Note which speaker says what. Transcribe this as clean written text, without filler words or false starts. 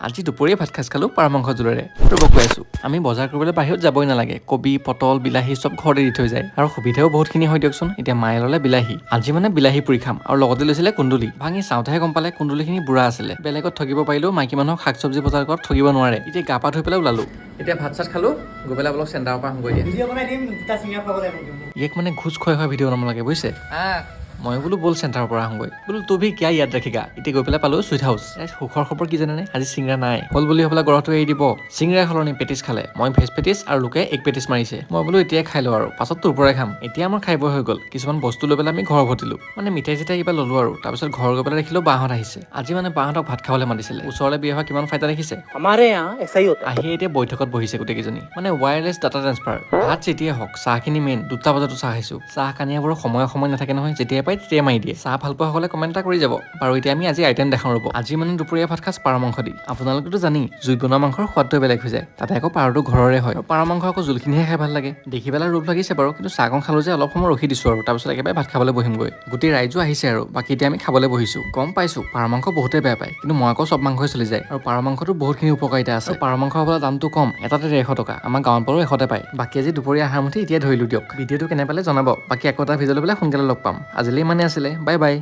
Speaker 1: আজি দুপৰীয়া ভাত সাজ খালোঁ পাৰ মাংস জোলেৰে। ৰ'ব কৈ আছোঁ, আমি বজাৰ কৰিবলৈ বাহিৰত যাবই নালাগে। কবি, পটল, বিলাহী চব ঘৰতে দি থৈ যায় আৰু সুবিধাও বহুতখিনি হয় দিয়কচোন। এতিয়া মায়ে ল'লে বিলাহী, আজি মানে বিলাহী পুৰি খাম আৰু লগতে লৈছিলে কুন্দুলি। ভাঙি চাওঁতেহে গম পালে কুন্দুলিখিনি বুঢ়া আছিলে। বেলেগত ঠগিব পাৰিলেও মাইকী মানুহক শাক চব্জি বজাৰ কৰাত ঠগিব নোৱাৰে। এতিয়া গা পা ধুই পেলাই ওলালোঁ। এতিয়া ভাত চাত খালোঁ, গৈ পেলাই অলপ চেণ্টাৰৰ পৰা আহোঁগৈ দিয়া। ইয়াক মানে ঘোচ খুৱাই ভিডিঅ' বনাব লাগে বুজিছে। মই বোলো ব'ল চেণ্টাৰৰ পৰা আহোঁগৈ। বোলো তো ভি কিয়া ইয়াদ ৰাখিগা। এতিয়া গৈ পেলাই পালোঁ চুইট হাউচ। সুখৰ খবৰ কি জানেনে? আজি চিংৰা নাই। হ'ল বুলি পেলাই গৰহটো এৰি দিব। চিংৰা সলনি পেটিছ খালে। মই ভেজ পেটিছ আৰু লোকে এগ পেটিছ মাৰিছে। মই বোলো এতিয়াই খাই লওঁ আৰু পাছত তোৰ পৰাই খাম। এতিয়া আমাৰ খাই বৈ হৈ গ'ল। কিছুমান বস্তু লৈ পেলাই আমি ঘৰ উভতিলোঁ। মানে মিঠাই চিঠাই কিবা ল'লোঁ আৰু তাৰপিছত ঘৰ গৈ পেলাই দেখিলোঁ বাহঁত আহিছে। আজি মানে বাহঁতক ভাত খাবলৈ মাতিছিলে। ওচৰলৈ বিয়া হোৱা কিমান ফাইদা দেখিছে। আহি এতিয়া বৈঠকত বহিছে গোটেইকেইজনী। মানে ৱায়াৰলেছ ডাটা ট্ৰান্সফাৰ। ভাত যেতিয়াই হওক, চাহখিনি মেইন। 2টা বজাতো চাহ খাইছোঁ। চাহ কানিয়াবোৰৰ সময় নাথাকে নহয়, যেতিয়াই পাই তেতিয়াই মাৰি দিয়ে। চাহ ভাল পোৱাসকলে কমেণ্ট এটা কৰি যাব। বাৰু এতিয়া আমি আজি আইটেম দেখাওঁ ৰ'ব। আজি মানে দুপৰীয়া ভাত সাজ পাৰ মাংস দি। আপোনালোকেতো জানি জুইত বনোৱা মাংসৰ সোৱাদটোৱে বেলেগ হৈ যায়। তাতে আকৌ পাৰটো ঘৰৰে হয়। পাৰ মাংস আকৌ জোলখিনিহে খাই ভাল লাগে। দেখি পেলাই লোভ লাগিছে বাৰু, কিন্তু চাহকণ খালোঁ যে অলপ সময় ৰখি দিছোঁ আৰু তাৰপিছত একেবাৰে ভাত খাবলৈ বহিমগৈ। গোটেই ৰাইজো আহিছে আৰু বাকী এতিয়া আমি খাবলৈ বহিছোঁ। গম পাইছোঁ পাৰ মাংস বহুতেই বেয়া পায়, কিন্তু মই আকৌ চব মাংসই চলি যায়। আৰু পাৰ মাংসটো বহুতখিনি উপকাৰিতা আছে। পাৰ মাংস হ'বলৈ দামটো কম, এটাতে 150 টকা। আমাৰ গাঁৱত বাৰু 100তে পায়। বাকী আজি দুপৰীয়া আহাৰ মুঠি এতিয়া ধৰিলোঁ দিয়ক। ভিডিঅ'টো কেনে পালে জনাব। বাকী আকৌ এটা ভিডিঅ' লৈ পেলাই সোনকালে লগ পাম। আজিলৈ ইমানেই আছিলে। Bye bye.